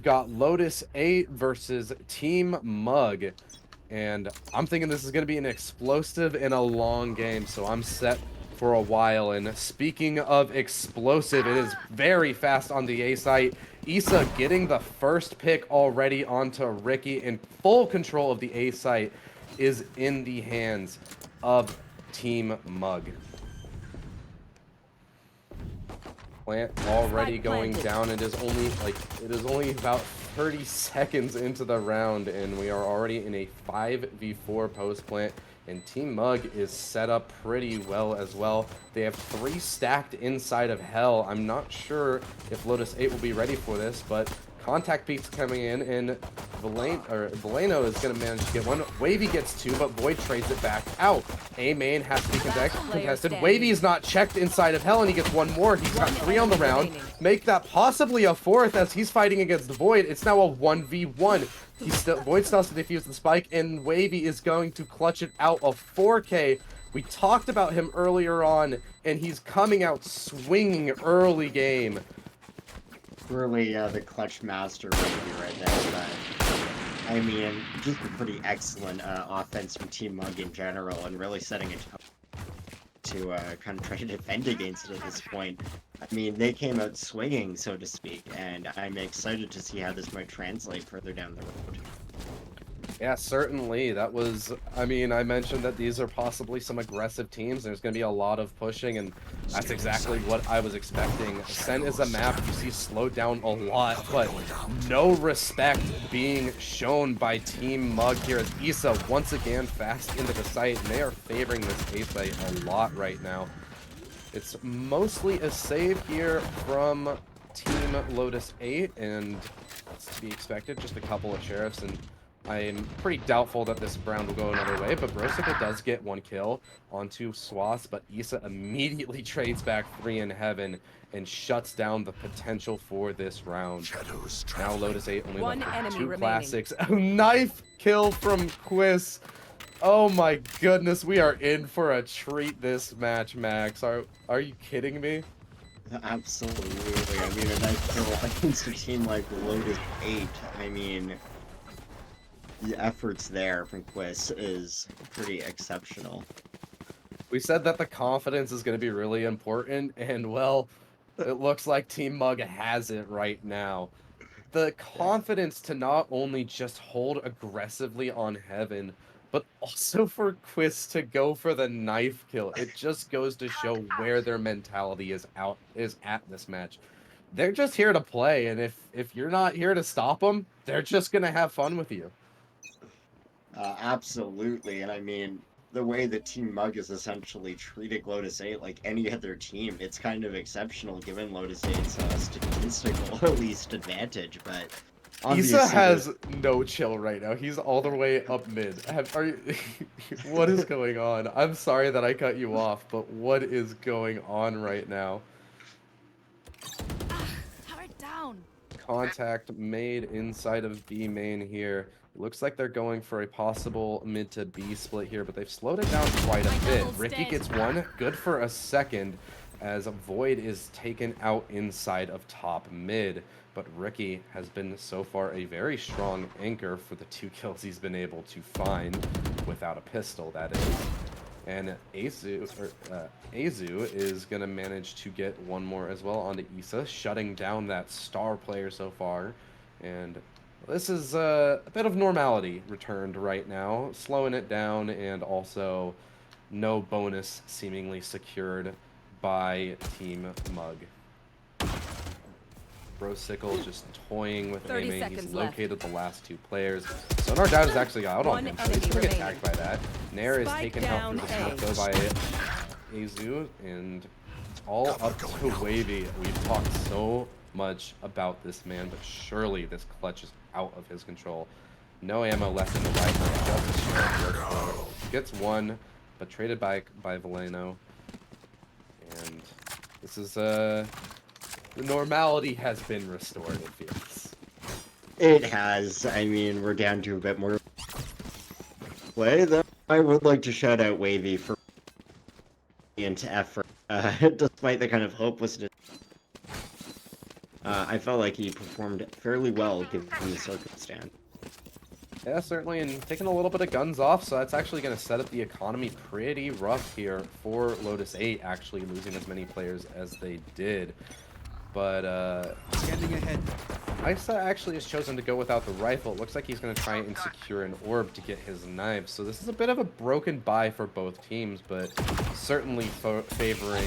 got Lotus 8 versus Team Mug. And I'm thinking this is going to be an explosive and a long game, so I'm set for a while. And speaking of explosive, it is very fast on the A site. Issa getting the first pick already onto Ricky, and full control of the A site is in the hands of Team Mug. Plant already going down. It is only about 30 seconds into the round, and we are already in a 5v4 post plant. And Team Mug is set up pretty well as well. They have 3 stacked inside of Hell. I'm not sure if Lotus 8 will be ready for this, but contact peaks coming in, and Valeno is going to manage to get one. Wavy gets 2, but Void trades it back out. A main has to be contested. Wavy is not checked inside of Hell, and he gets 1 more. He's got 3 on the round. Make that possibly a 4th as he's fighting against the Void. It's now a 1v1. Void still has to defuse the spike, and Wavy is going to clutch it out of 4K. We talked about him earlier on, and he's coming out swinging early game. Really, the clutch master right there, but I mean, just a pretty excellent offense from Team Mug in general, and really setting it to kind of try to defend against it at this point. I mean, they came out swinging, so to speak, and I'm excited to see how this might translate further down the road. Yeah, certainly. That was, I mean, I mentioned that these are possibly some aggressive teams. There's going to be a lot of pushing, and that's exactly what I was expecting. Ascent is a map you see slowed down a lot, but no respect being shown by Team Mug here as Issa once again fast into the site, and they are favoring this A site a lot right now. It's mostly a save here from Team Lotus 8, and that's to be expected. Just a couple of sheriffs, and I'm pretty doubtful that this round will go another way, but Brosicle does get 1 kill onto Swass, but Issa immediately trades back 3 in heaven and shuts down the potential for this round. Now Lotus 8 only left with 2 classics. A knife kill from Quiz. Oh my goodness, we are in for a treat this match, Max. Are you kidding me? Absolutely. I mean, a nice kill against a team like Lotus 8. I mean, the efforts there from Quiz is pretty exceptional. We said that the confidence is going to be really important, and well, it looks like Team Mug has it right now. The confidence to not only just hold aggressively on Heaven, but also for Quiz to go for the knife kill. It just goes to show where their mentality is at this match. They're just here to play, and if you're not here to stop them, they're just going to have fun with you. Absolutely, and I mean, the way that Team Mug is essentially treating Lotus 8 like any other team, it's kind of exceptional given Lotus 8's statistical at least advantage, but Issa has no chill right now. He's all the way up mid. Are you, what is going on? I'm sorry that I cut you off, but what is going on right now? Contact made inside of B main here. Looks like they're going for a possible mid to B split here, but they've slowed it down quite a bit. Ricky gets 1, good for a second, as Void is taken out inside of top mid. But Ricky has been so far a very strong anchor for the 2 kills he's been able to find without a pistol, that is. And Azu is going to manage to get 1 more as well onto Issa, shutting down that star player so far. And this is a bit of normality returned right now, slowing it down, and also no bonus seemingly secured by Team Mug. Brosicle just toying with aiming. He's located the last 2 players. Sonar Doubt has actually got out on him, so he's going to get attacked by that. Nair is taken out through the smoke though by Azu, and it's all up to Wavy. We've talked so much about this man, but surely this clutch is out of his control. No ammo left in the right hand, just a shot. Gets 1, but traded by Valeno. And this is the normality has been restored, it feels. It has. I mean, we're down to a bit more play, though. I would like to shout out Wavy for into effort, despite the kind of hopelessness I felt like he performed fairly well given the circumstance. Yeah, certainly, and taking a little bit of guns off, so that's actually going to set up the economy pretty rough here for Lotus 8, actually losing as many players as they did. But, Scanning ahead. Isa actually has chosen to go without the rifle. It looks like he's going to try and secure an orb to get his knives. So this is a bit of a broken buy for both teams, but certainly favoring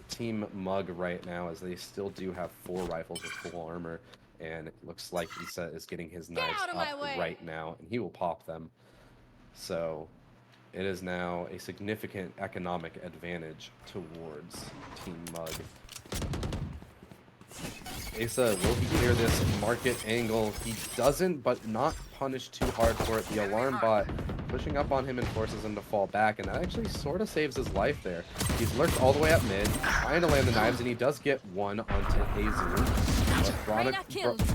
Team Mug right now, as they still do have 4 rifles with full armor. And it looks like Isa is getting his knives up right now, and he will pop them. So it is now a significant economic advantage towards Team Mug. Asa, will he clear this market angle? He doesn't, but not punished too hard for it. The alarm bot pushing up on him and forces him to fall back, and that actually sort of saves his life there. He's lurked all the way up mid, trying to land the knives, and he does get one onto Azu.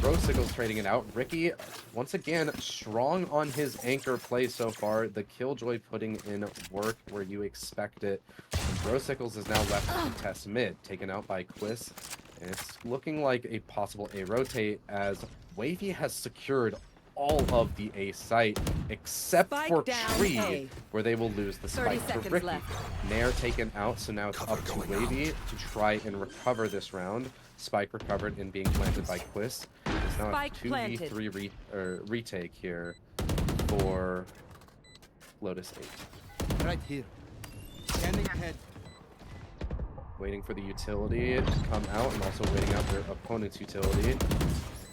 Brosicle's trading it out. Ricky, once again, strong on his anchor play so far. The Killjoy putting in work where you expect it. And Brosicles is now left to contest mid, taken out by Quiz. And it's looking like a possible A rotate, as Wavy has secured all of the A site except for Tree, where they will lose the spike to Ricky. Nair taken out, so now it's up to Wavy to try and recover this round. Spike recovered and being planted by Quiz. It's now a 2v3 retake here for Lotus 8. Right here. Scanning ahead. Waiting for the utility to come out, and also waiting out their opponent's utility.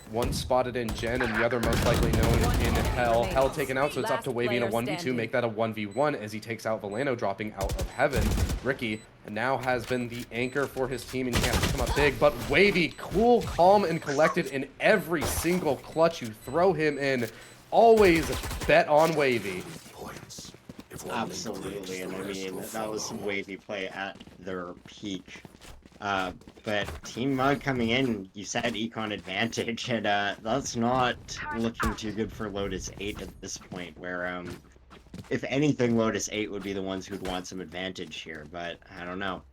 One spotted in Gen, and the other most likely known in Hell. Hell taken out, so it's up to Wavy in a 1v2, make that a 1v1 as he takes out Valeno, dropping out of heaven. Ricky now has been the anchor for his team, and he has to come up big, but Wavy, cool, calm, and collected in every single clutch you throw him in. Always bet on Wavy. Absolutely, and I mean, that was some Wavy play at their peak. But Team Mug coming in, you said econ advantage, and that's not looking too good for Lotus 8 at this point, where, if anything, Lotus 8 would be the ones who'd want some advantage here, but I don't know.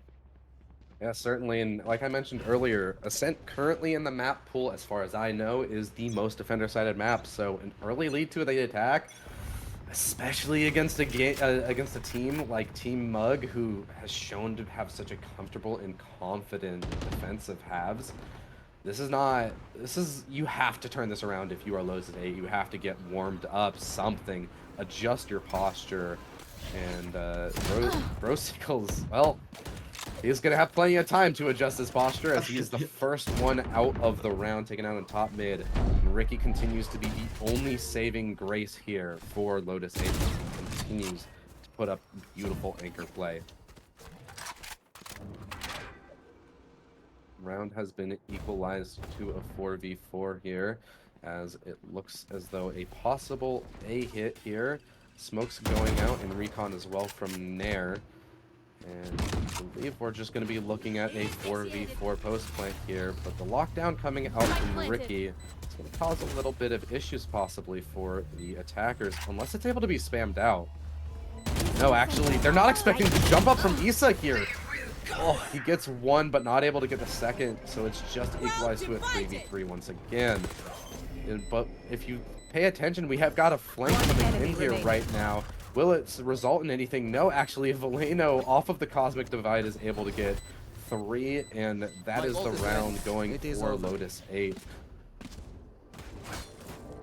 Yeah, certainly, and like I mentioned earlier, Ascent currently in the map pool, as far as I know, is the most defender-sided map, so an early lead to the attack, especially against a team like Team Mug, who has shown to have such a comfortable and confident defensive halves. You have to turn this around if you are Lotus 8. You have to get warmed up, something, adjust your posture, and Brosicles, well, he's going to have plenty of time to adjust his posture, as he is the first one out of the round, taken out in top mid. And Ricky continues to be the only saving grace here for Lotus 8, and continues to put up beautiful anchor play. Round has been equalized to a 4v4 here, as it looks as though a possible A hit here. Smoke's going out, and recon as well from Nair. And I believe we're just going to be looking at a 4v4 post plant here, but the lockdown coming out from Ricky is going to cause a little bit of issues possibly for the attackers, unless it's able to be spammed out. No, actually, they're not expecting to jump up from Isa here. Oh, he gets one, but not able to get the second, so it's just equalized to a 3v3 once again. But if you pay attention, we have got a flank coming in here right now. Will it result in anything? No, actually, Valeno off of the Cosmic Divide is able to get 3, and that is the round going for Lotus 8.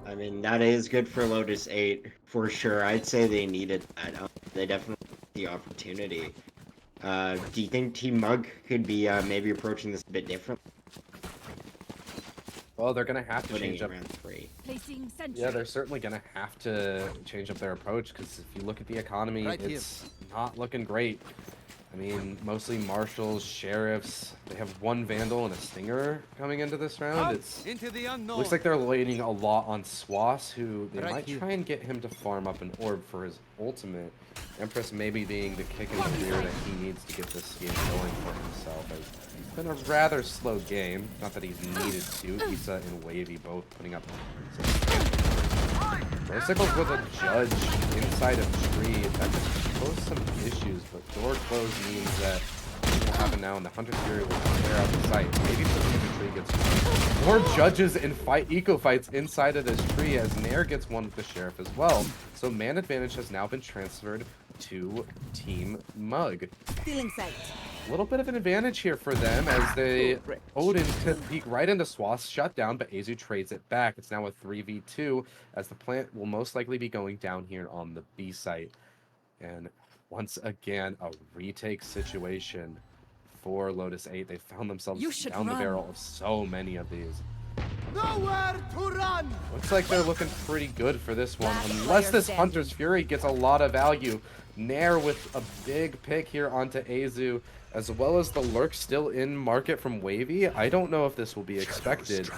I mean, that is good for Lotus 8, for sure. I'd say they needed that. They definitely need the opportunity. Do you think Team Mug could be maybe approaching this a bit different? Well, they're going to have to change up. Yeah, they're certainly going to have to change up their approach, because if you look at the economy, it's not looking great. I mean, mostly marshals, sheriffs. They have one vandal and a stinger coming into this round. Looks like they're waiting a lot on Swass, who they might try and get him to farm up an orb for his ultimate. Empress maybe being the kick in the rear that he needs to get this game going for himself, as it's been a rather slow game. Not that he's needed to. Isa and Wavy both putting up Brosicles with a judge inside of tree. That could pose some issues, but door close means that he will happen now, and the Hunter's Fury will clear out the site. Maybe the tree gets more judges and eco fights inside of this tree as Nair gets one with the Sheriff as well. So man advantage has now been transferred to Team Mug. Stealing sight. A little bit of an advantage here for them as they Odin to peek right into Swath's shutdown, but Azu trades it back. It's now a 3v2 as the plant will most likely be going down here on the B site. And once again, a retake situation for Lotus 8. They found themselves down the barrel of so many of these. Nowhere to run. Looks like they're looking pretty good for this one, unless this Hunter's Fury gets a lot of value. Nair with a big pick here onto Azu, as well as the Lurk still in market from Wavy. I don't know if this will be expected,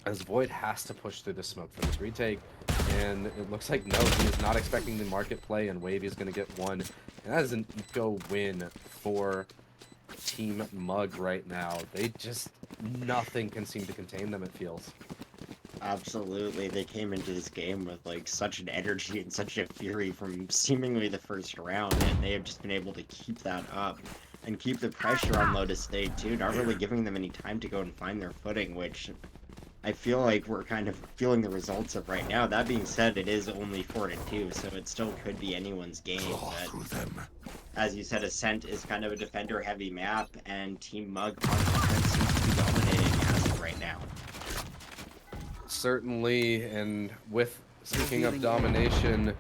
as Void has to push through the smoke for this retake, and it looks like no, he is not expecting the market play, and Wavy is going to get one, and that is an eco win for Team Mug right now. They just, nothing can seem to contain them, it feels. Absolutely, they came into this game with like such an energy and such a fury from seemingly the first round, and they have just been able to keep that up and keep the pressure on Lotus State too, not really giving them any time to go and find their footing, which I feel like we're kind of feeling the results of right now. That being said, it is only 4-2, so it still could be anyone's game. But as you said, Ascent is kind of a defender-heavy map, and Team Mug on defense seems to be dominating as of right now. Certainly, and with speaking of domination,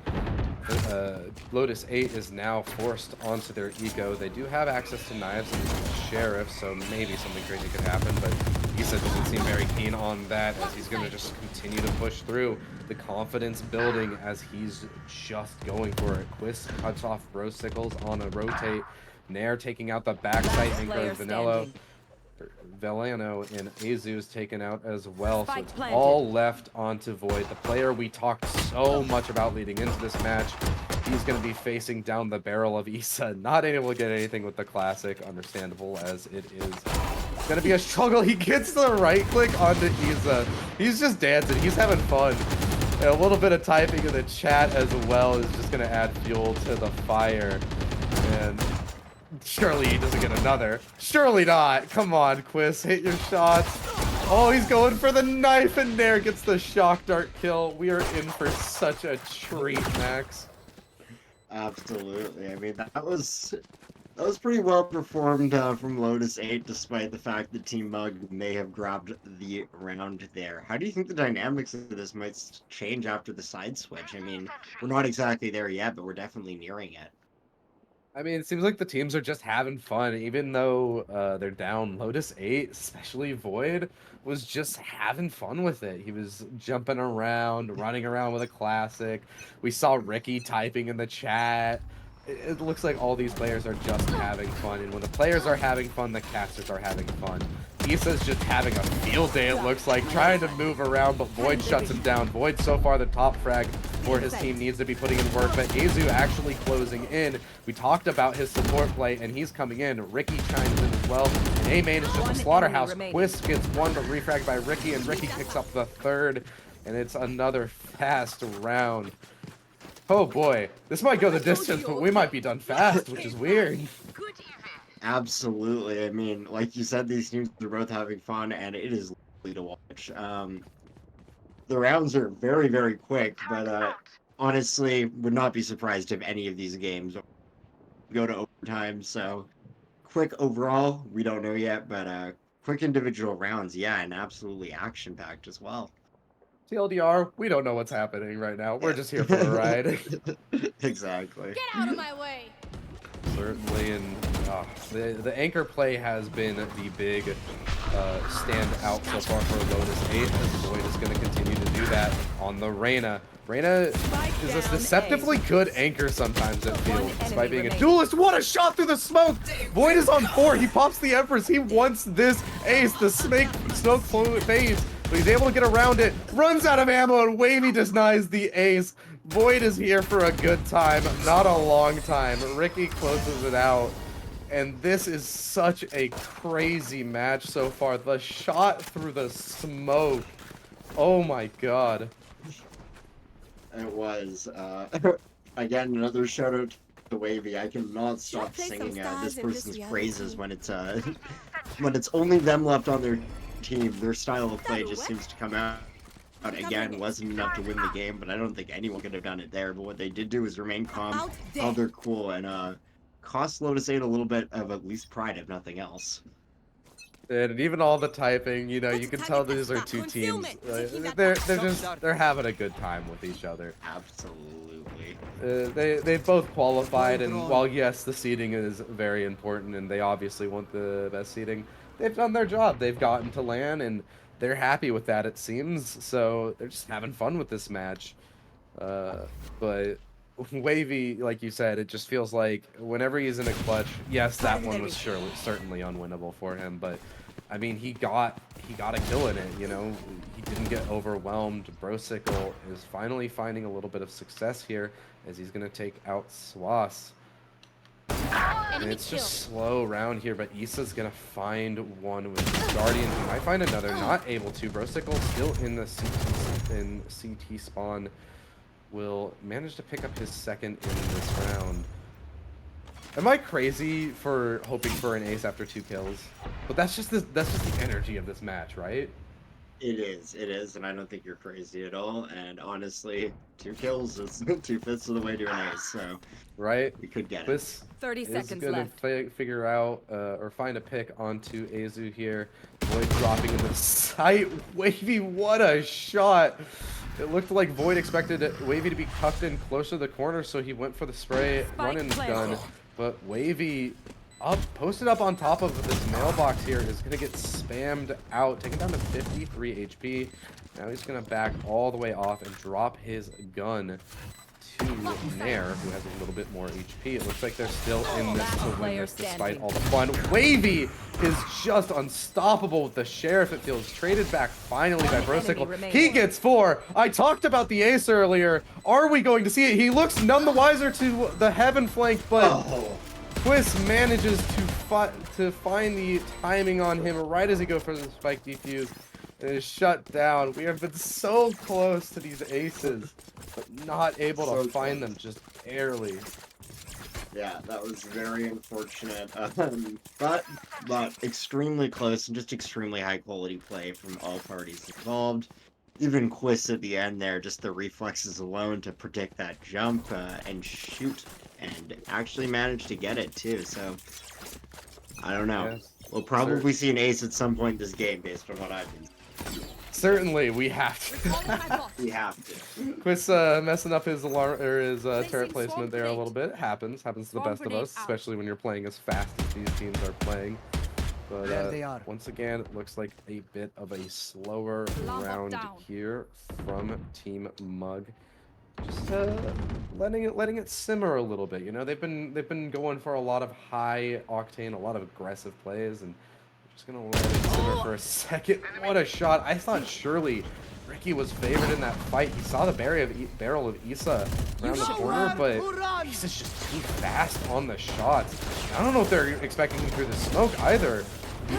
Lotus 8 is now forced onto their eco. They do have access to knives and Sheriff, so maybe something crazy could happen, but Issa doesn't seem very keen on that, as he's going to just continue to push through. The confidence building as he's just going for it. Quist cuts off Rose Sickles on a rotate. Nair taking out the backside anchor Vanilla. Vellano and Azu is taken out as well, so it's all left onto Void. The player we talked so much about leading into this match, he's going to be facing down the barrel of Issa, not able to get anything with the classic, understandable as it is. It's going to be a struggle. He gets the right click onto Issa. He's just dancing. He's having fun. And a little bit of typing in the chat as well is just going to add fuel to the fire. And surely he doesn't get another. Surely not. Come on, Quiz. Hit your shots. Oh, he's going for the knife, and Nair gets the shock dart kill. We are in for such a treat, Max. Absolutely. I mean, that was pretty well performed from Lotus 8, despite the fact that Team Mug may have grabbed the round there. How do you think the dynamics of this might change after the side switch? I mean, we're not exactly there yet, but we're definitely nearing it. I mean, it seems like the teams are just having fun, even though they're down. Lotus 8, especially Void, was just having fun with it. He was jumping around, running around with a classic. We saw Ricky typing in the chat. It looks like all these players are just having fun, and when the players are having fun, the casters are having fun. Issa's just having a field day, it looks like, trying to move around, but Void shuts him down. Void so far the top frag for his team, needs to be putting in work, but Azu actually closing in. We talked about his support play, and he's coming in. Ricky chimes in as well, and A-Main is just a slaughterhouse. Quist gets one, but refragged by Ricky, and Ricky picks up the third, and it's another fast round. Oh boy, this might go the distance, but we might be done fast, which is weird. Absolutely. I mean, like you said, these teams are both having fun, and it is lovely to watch. The rounds are very, very quick, but honestly, would not be surprised if any of these games go to overtime. So, quick overall, we don't know yet, but quick individual rounds, yeah, and absolutely action-packed as well. TLDR, we don't know what's happening right now. We're just here for a ride. Exactly. Get out of my way. Certainly, and the anchor play has been the big standout so far for Lotus 8, as Void is going to continue to do that on the Reyna. Reyna is a deceptively good anchor sometimes, it feels, despite being a duelist. What a shot through the smoke! Void is on 4, he pops the Empress, he wants this ace, the smoke phase, but he's able to get around it, runs out of ammo, and Wavy denies the ace. Void is here for a good time, not a long time. Ricky closes it out. And this is such a crazy match so far. The shot through the smoke. Oh my god. It was, again, another shout out the Wavy. I cannot stop singing this person's praises when it's when it's only them left on their team. Their style of play just seems to come out. Again, wasn't enough to win the game, but I don't think anyone could have done it there. But what they did do is remain calm, held their cool, and cost Lotus 8 a little bit of at least pride, if nothing else. And even all the typing, you know, you can tell these are two teams. They're having a good time with each other. Absolutely. They both qualified, and while yes, the seeding is very important, and they obviously want the best seeding, they've done their job. They've gotten to LAN, and they're happy with that, it seems. So they're just having fun with this match. But Wavy, like you said, it just feels like whenever he's in a clutch, yes, that one was certainly unwinnable for him, but I mean, he got a kill in it, you know. He didn't get overwhelmed. Brosicle is finally finding a little bit of success here as he's going to take out Swass. And it's just slow around here, but Issa's going to find one with his Guardian. He might find another, not able to. Brosicle still in the CT spawn. Will manage to pick up his second in this round. Am I crazy for hoping for an ace after 2 kills? But that's just the energy of this match, right? It is, and I don't think you're crazy at all. And honestly, 2 kills is 2/5 of the way to an ace, so right, we could get it. This 30 seconds gonna left. Figure out or find a pick onto Azu here. Void dropping in the sight. Wavy, what a shot! It looked like Void expected Wavy to be tucked in closer to the corner, so he went for the spray, run-in gun. But Wavy, posted up on top of this mailbox here, is going to get spammed out, taken down to 53 HP. Now he's going to back all the way off and drop his gun to Nair, who has a little bit more HP. It looks like they're still in this to win this despite all the fun. Wavy is just unstoppable with the Sheriff. It feels traded back finally by Brosicle. He gets 4. I talked about the ace earlier. Are we going to see it? He looks none the wiser to the heaven flank, but Twist manages to find the timing on him right as he goes for the spike defuse. It is shut down. We have been so close to these aces, but not able to find them, just barely. Yeah, that was very unfortunate. But extremely close and just extremely high quality play from all parties involved. Even Quiz at the end there, just the reflexes alone to predict that jump and shoot, and actually managed to get it too. So I don't know. Yes. We'll probably see an ace at some point in this game, based on what I've been. Certainly, we have to. We have to. Quiz messing up his alarm or his turret placement there a little bit. Happens to the best of us, especially when you're playing as fast as these teams are playing. But once again, it looks like a bit of a slower round here from Team Mug. Just letting it simmer a little bit. You know, they've been going for a lot of high octane, a lot of aggressive plays, and just gonna let it simmer for a second. What a shot! I thought surely Ricky was favored in that fight. He saw the barrel of Issa around the corner, but Issa's just too fast on the shots. I don't know if they're expecting him through the smoke either. He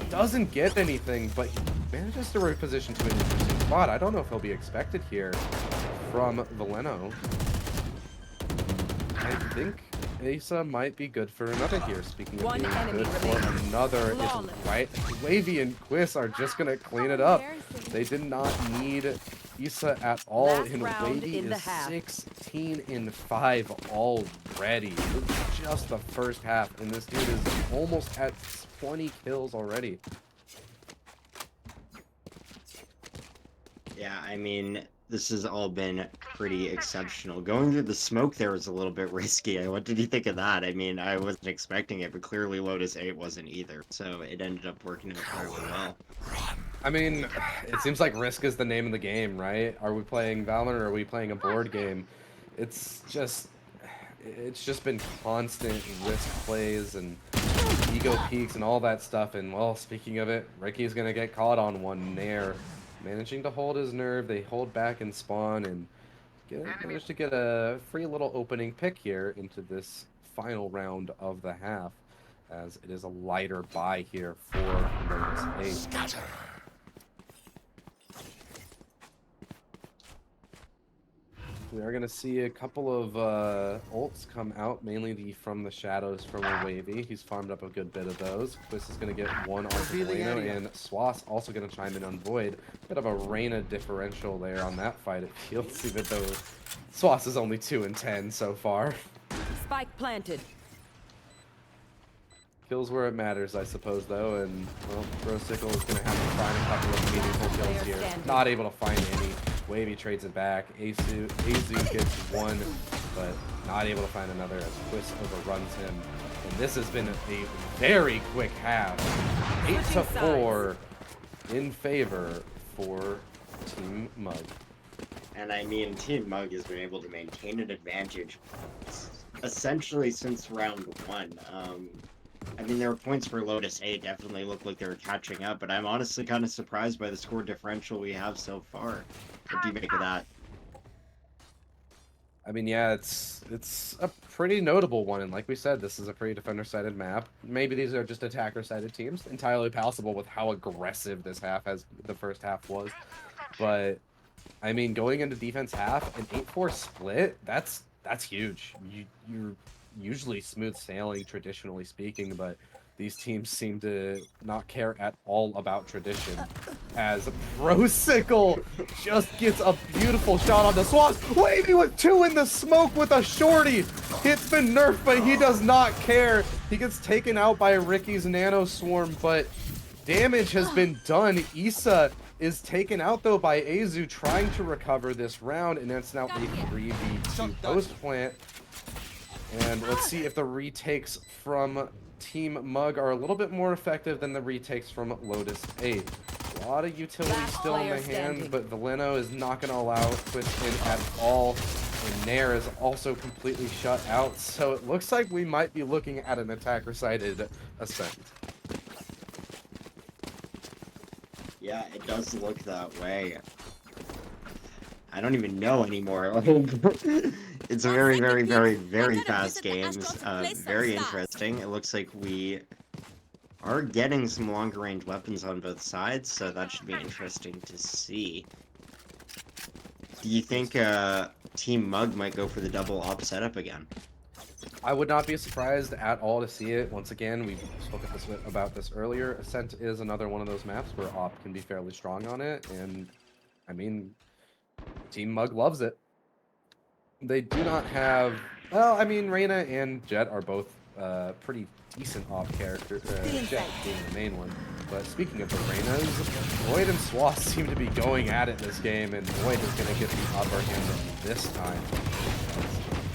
doesn't get anything, but he manages to reposition to an interesting spot. I don't know if he'll be expected here from Veleno. I think Asa might be good for another here. Speaking of being good for another, it's right. Wavy and Quiz are just gonna clean it up. They did not need Issa at all, and Wavy is 16-5 already. It's just the first half, and this dude is almost at 20 kills already. Yeah, I mean, this has all been pretty exceptional. Going through the smoke there was a little bit risky. What did you think of that? I mean, I wasn't expecting it, but clearly Lotus 8 wasn't either. So it ended up working out fairly well. I mean, it seems like risk is the name of the game, right? Are we playing Valorant or are we playing a board game? It's just been constant risk plays and ego peaks and all that stuff. And well, speaking of it, Ricky's gonna get caught on one Nair. Managing to hold his nerve, they hold back and spawn and manage to get a free little opening pick here into this final round of the half, as it is a lighter buy here for Lotus 8. We are going to see a couple of ults come out, mainly from the shadows from a Wavy. He's farmed up a good bit of those. Quiz is going to get one onto Revealing Delano, area. and Swass also going to chime in on Void. Bit of a Reyna differential there on that fight, it feels, even though Swass is only 2 and 10 so far. Spike planted. Kills where it matters, I suppose, though, and, well, Brosicle is going to have to find a couple of meaningful kills here. Not able to find any. Wavy trades it back. Azu gets one, but not able to find another as Quiz overruns him. And this has been a very quick half. 8-4 in favor for Team Mug. And I mean, Team Mug has been able to maintain an advantage essentially since round 1. I mean, there were points where Lotus A definitely looked like they were catching up, but I'm honestly kind of surprised by the score differential we have so far. What do you make of that? I mean, yeah, it's a pretty notable one, and like we said, this is a pretty defender-sided map. Maybe these are just attacker-sided teams. Entirely possible with how aggressive this the first half was. But I mean, going into defense half, an 8-4 split, that's huge. You're usually smooth sailing, traditionally speaking, but these teams seem to not care at all about tradition. As Brosicle just gets a beautiful shot on the Swass. Wavy with 2 in the smoke with a shorty. It's been nerfed, but he does not care. He gets taken out by Ricky's Nano Swarm, but damage has been done. Issa is taken out, though, by Azu trying to recover this round, and it's now a 3v2 post-plant. And let's see if the retakes from Team Mug are a little bit more effective than the retakes from Lotus 8. A lot of utility still in the hand, but Delano is not going to allow Twist in at all. And Nair is also completely shut out, so it looks like we might be looking at an attacker-sided Ascent. Yeah, it does look that way. I don't even know anymore. It's a very, very, very, very fast games. Very interesting. It looks like we are getting some longer range weapons on both sides, so that should be interesting to see. Do you think Team Mug might go for the double op setup again? I would not be surprised at all to see it. Once again, we spoke about this earlier. Ascent is another one of those maps where op can be fairly strong on it, and I mean, Team Mug loves it. They do not have... Well, I mean, Reyna and Jet are both pretty decent op characters. Jet being the main one. But speaking of the Reynas, Void and Swass seem to be going at it this game, and Void is going to get the upper hand this time.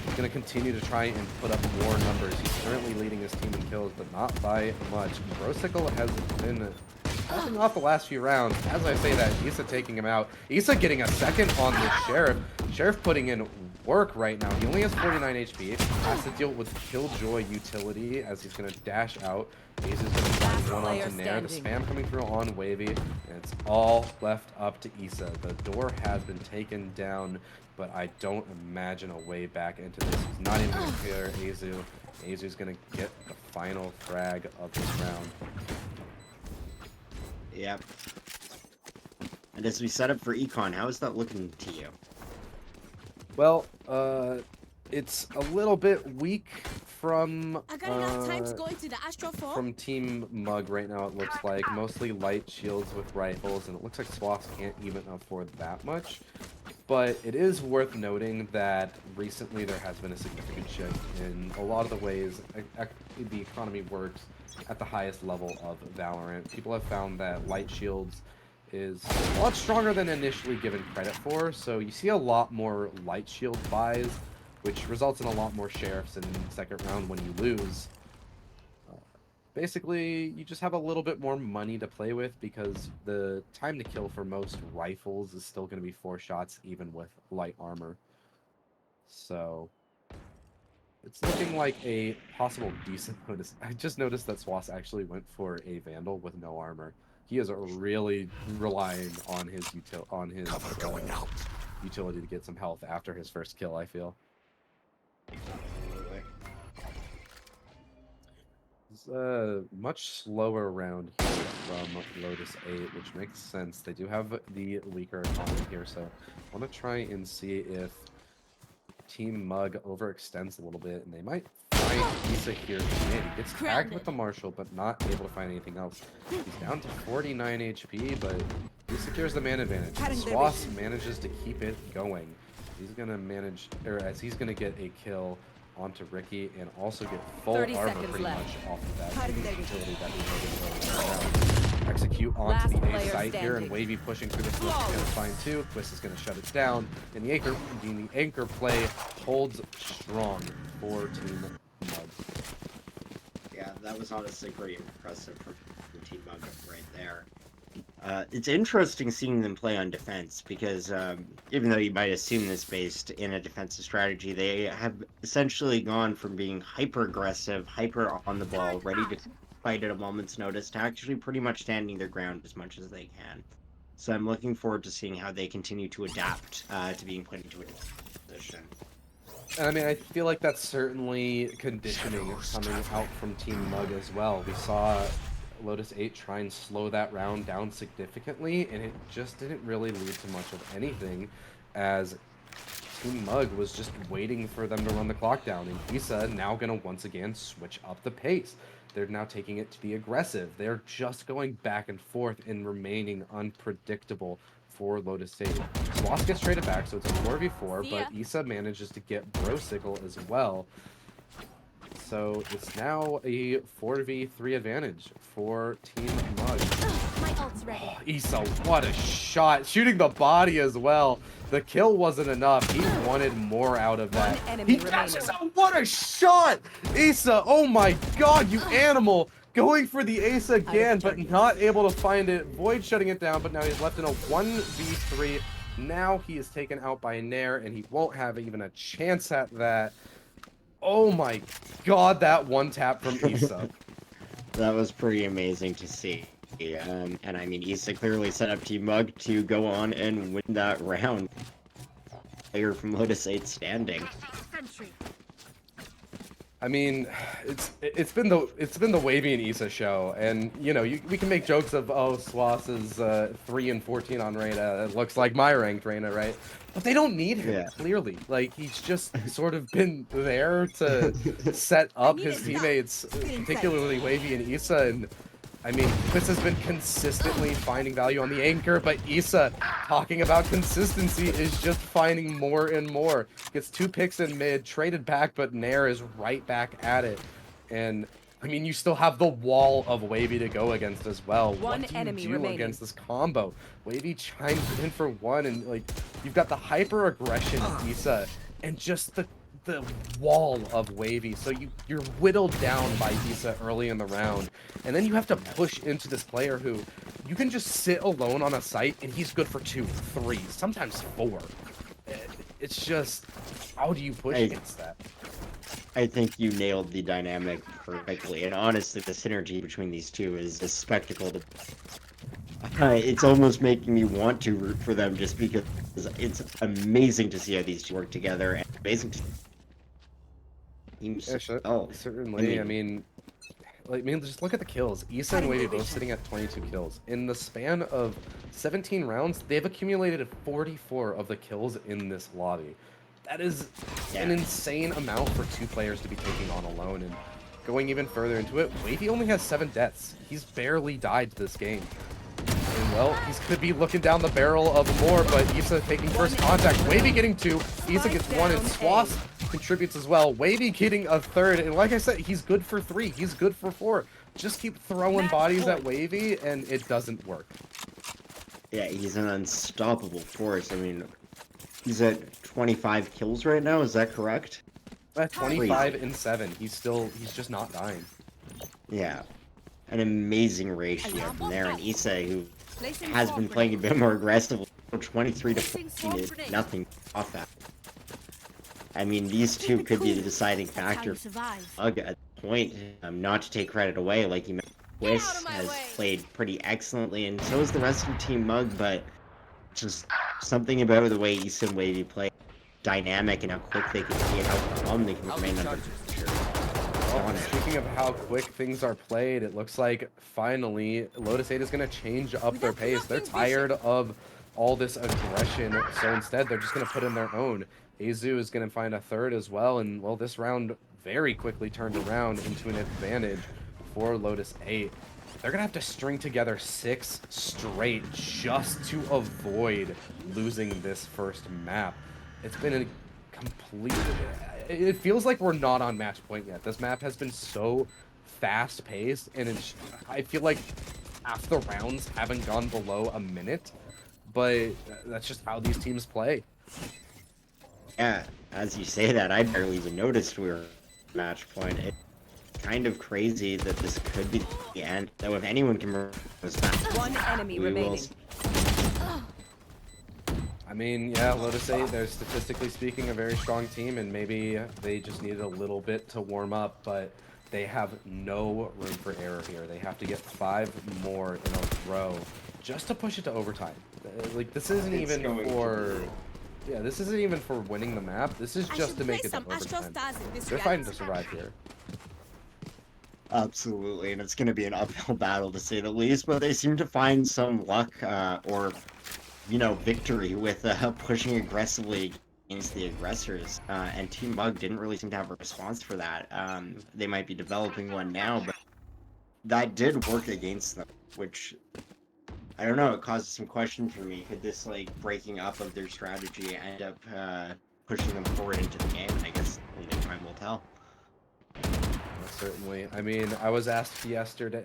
He's going to continue to try and put up more numbers. He's currently leading his team in kills, but not by much. Brosicle has been popping off the last few rounds. As I say that, Issa taking him out. Issa getting a second on the Sheriff. Sheriff putting in work right now. He only has 49 HP. Has to deal with Killjoy utility as he's going to dash out. Ace is going to find one onto Nair. The spam coming through on Wavy. And it's all left up to Issa. The door has been taken down, but I don't imagine a way back into this. He's not even going to clear Azu. Azu's going to get the final frag of this round. Yep. And as we set up for Econ, how is that looking to you? Well, it's a little bit weak from from Team Mug right now, it looks like. Mostly light shields with rifles, and it looks like Swass can't even afford that much. But it is worth noting that recently there has been a significant shift in a lot of the ways the economy works at the highest level of Valorant. People have found that light shields is a lot stronger than initially given credit for, so you see a lot more light shield buys, which results in a lot more sheriffs in the second round when you lose. Basically, you just have a little bit more money to play with because the time to kill for most rifles is still going to be 4 shots even with light armor. So it's looking like a possible decent notice. I just noticed that Swass actually went for a Vandal with no armor. He is really relying on his utility to get some health after his first kill, I feel. It's a much slower round here from Lotus 8, which makes sense. They do have the weaker economy here, so I want to try and see if Team Mug overextends a little bit, and they might find Issa here. He gets tagged with the Marshall, but not able to find anything else. He's down to 49 HP, but he secures the man advantage. Swass manages to keep it going. He's gonna manage, or as he's gonna get a kill onto Ricky and also get full armor pretty much off of that utility that we noted. Execute onto the A site here, and Wavy pushing through the smoke is gonna find two. Twist is gonna shut it down, and the anchor play holds strong for Team Mug. Yeah, that was honestly pretty impressive from Team Mug right there. It's interesting seeing them play on defense because even though you might assume this based in a defensive strategy, they have essentially gone from being hyper aggressive, hyper on the ball, ready to fight at a moment's notice, to actually pretty much standing their ground as much as they can. So I'm looking forward to seeing how they continue to adapt to being put into a position. I mean, I feel like that's certainly conditioning coming out from Team Mug as well. We saw Lotus 8 try and slow that round down significantly, and it just didn't really lead to much of anything, as Team Mug was just waiting for them to run the clock down, and Issa now gonna once again switch up the pace. They're now taking it to be aggressive. They're just going back and forth and remaining unpredictable for Lotus 8. Swass gets traded back, so it's a 4v4, but Issa manages to get Brosicle as well. So it's now a 4v3 advantage for Team Mug. My ult's ready. Oh, Issa, what a shot. Shooting the body as well. The kill wasn't enough. He wanted more out of that. He dashes out. What a shot! Issa, oh my god, you animal. Going for the ace again, but not able to find it. Void shutting it down, but now he's left in a 1v3. Now he is taken out by Nair, and he won't have even a chance at that. Oh my god, that one tap from Issa. That was pretty amazing to see. And I mean, Issa clearly set up Team Mug to go on and win that round. Player from Lotus 8 standing. I mean, it's been the Wavy and Issa show, and you know we can make jokes of, oh, Swass is 3 and 14 on Reyna. It looks like my ranked Reyna, right? But they don't need him, clearly. Like, he's just sort of been there to set up his teammates, particularly Wavy and Issa, and I mean, Chris has been consistently finding value on the anchor, but Issa, talking about consistency, is just finding more and more. Gets 2 picks in mid, traded back, but Nair is right back at it. And, I mean, you still have the wall of Wavy to go against as well. What do you do against this combo? Wavy chimes in for 1, and, like, you've got the hyper-aggression of Issa, and just the wall of Wavy, so you're whittled down by Issa early in the round, and then you have to push into this player who you can just sit alone on a site and he's good for 2, 3, sometimes 4. It's just, how do you push against that? I think you nailed the dynamic perfectly, and honestly, the synergy between these two is a spectacle to it's almost making me want to root for them, just because it's amazing to see how these two work together, and amazing to certainly. I mean, just look at the kills. Issa and Wavy both sitting at 22 kills. In the span of 17 rounds, they've accumulated 44 of the kills in this lobby. That is an insane amount for 2 players to be taking on alone. And going even further into it, Wavy only has 7 deaths. He's barely died this game. And, well, he could be looking down the barrel of more, but Issa taking first contact. Wavy getting 2, Issa gets 1, and Swass contributes as well. Wavy getting a 3rd, and like I said, he's good for 3, he's good for 4. Just keep throwing bodies at Wavy, and it doesn't work. Yeah, he's an unstoppable force. I mean, he's at 25 kills right now, is that correct? At 25 and 7, he's just not dying. Yeah, an amazing ratio from there, and Issa, who has been playing a bit more aggressively, 23 to 14 is nothing off that. I mean, these two could be the deciding factor at the point. Not to take credit away, like you mentioned, Twist has played pretty excellently, and so is the rest of Team Mug, but just something about the way Issa and Wavy play, dynamic, and how quick they can see it, how calm they can remain under pressure. Well, speaking of how quick things are played, it looks like finally Lotus 8 is going to change up their pace. They're tired of all this aggression. So instead, they're just going to put in their own. Azu is going to find a third as well. And, well, this round very quickly turned around into an advantage for Lotus 8. They're going to have to string together 6 straight just to avoid losing this first map. It's been a complete... It feels like we're not on match point yet. This map has been so fast-paced, and I feel like half the rounds haven't gone below a minute, but that's just how these teams play. Yeah, as you say that, I barely even noticed we were match point. It's kind of crazy that this could be the end. Though if anyone can remember this match, One enemy remaining. I mean, yeah, Lotus 8, they're statistically speaking a very strong team, and maybe they just needed a little bit to warm up, but they have no room for error here. They have to get 5 more in a row just to push it to overtime. Like, this isn't even for... Yeah, this isn't even for winning the map. This is just to make it to overtime. They're fighting to survive here. Absolutely, and it's going to be an uphill battle to say the least, but they seem to find some luck or, you know, victory with pushing aggressively against the aggressors, and Team Mug didn't really seem to have a response for that. They might be developing one now, but that did work against them, which, I don't know, it causes some questions for me. Could this, like, breaking up of their strategy end up pushing them forward into the game? I guess only time will tell. Certainly. I mean, I was asked yesterday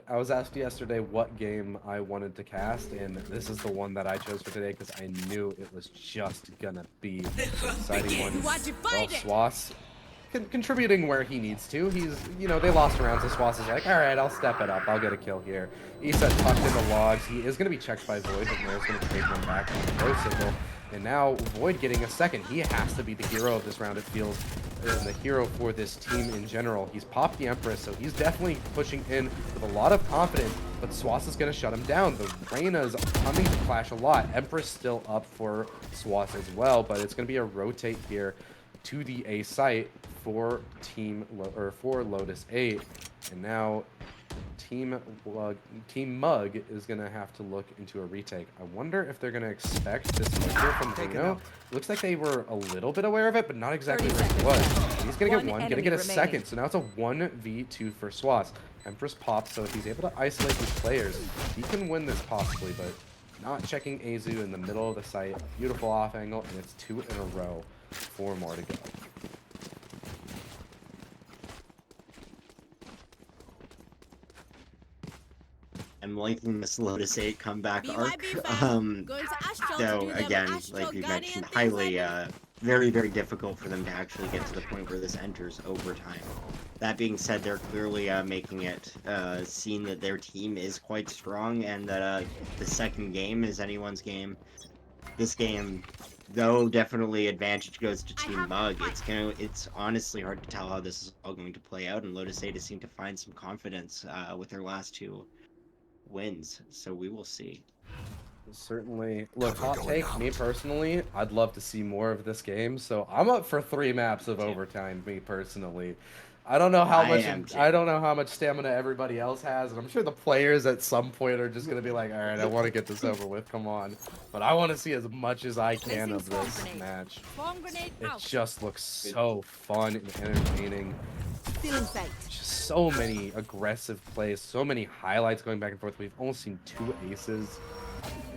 what game I wanted to cast, and this is the one that I chose for today because I knew it was just gonna be an exciting one. Well, Swass contributing where he needs to. He's, you know, they lost rounds, so Swass is like, all right, I'll step it up. I'll get a kill here. Issa tucked in the logs. He is gonna be checked by Void, but Mare's gonna take one back on the pro signal. And now Void getting a second. He has to be the hero of this round, it feels, and the hero for this team in general. He's popped the Empress, so he's definitely pushing in with a lot of confidence, but Swass is going to shut him down. The Reyna's coming to clash a lot. Empress still up for Swass as well, but it's going to be a rotate here to the A site for for Lotus 8. And now Team Mug is going to have to look into a retake. I wonder if they're going to expect this here from Reno. Looks like they were a little bit aware of it, but not exactly where he was. He's going to get one, going to get a second. So now it's a 1v2 for Swass. Empress pops, so if he's able to isolate these players, he can win this possibly, but not checking Azu in the middle of the site. Beautiful off angle, and it's 2 in a row. 4 more to go. I'm liking this Lotus 8 comeback arc. Though, again, like you mentioned, highly, very, very difficult for them to actually get to the point where this enters overtime. That being said, they're clearly making it seen that their team is quite strong, and that the second game is anyone's game. This game, though, definitely advantage goes to Team Mug. It's honestly hard to tell how this is all going to play out, and Lotus 8 has seemed to find some confidence with their last 2 wins, so we will see. Certainly. Look, hot take, me personally, I'd love to see more of this game, so I'm up for 3 maps of overtime, me personally. I don't know how much stamina everybody else has, and I'm sure the players at some point are just gonna be like, all right, I want to get this over with, come on. But I want to see as much as I can of this match. It just looks so fun and entertaining. Just so many aggressive plays, so many highlights going back and forth. We've almost seen 2 aces,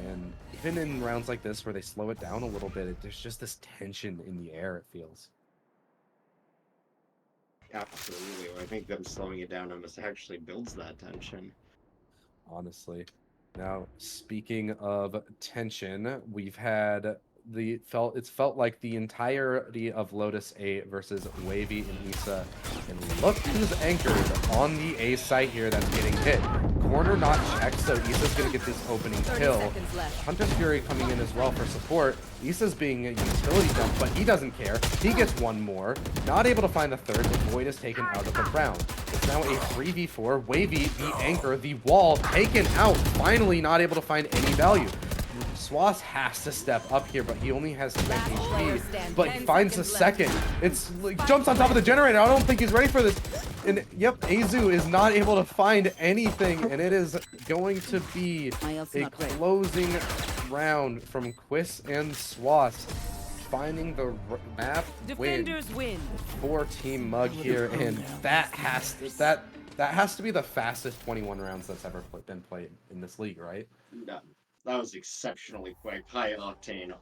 and even in rounds like this where they slow it down a little bit, there's just this tension in the air, it feels. Absolutely. I think them slowing it down almost actually builds that tension. Honestly. Now, speaking of tension, we've had it's felt like the entirety of Lotus 8 versus Wavy and Issa. And look who's anchored on the A site here that's getting hit. Corner not checked, so Issa's gonna get this opening kill. Hunter's Fury coming in as well for support. Issa's being a utility dump, but he doesn't care. He gets 1 more. Not able to find the 3rd, but Void is taken out of the round. It's now a 3v4. Wavy, the anchor, the wall, taken out. Finally not able to find any value. Swass has to step up here, but he only has 10 HP. But he finds the second. It's like jumps on top of the generator. I don't think he's ready for this. And yep, Azu is not able to find anything, and it is going to be a closing round from Quiz and Swas, finding the map win Defenders win. for Team Mug here, and that has to be the fastest 21 rounds that's ever been played in this league, right? No, that was exceptionally quick, high octane.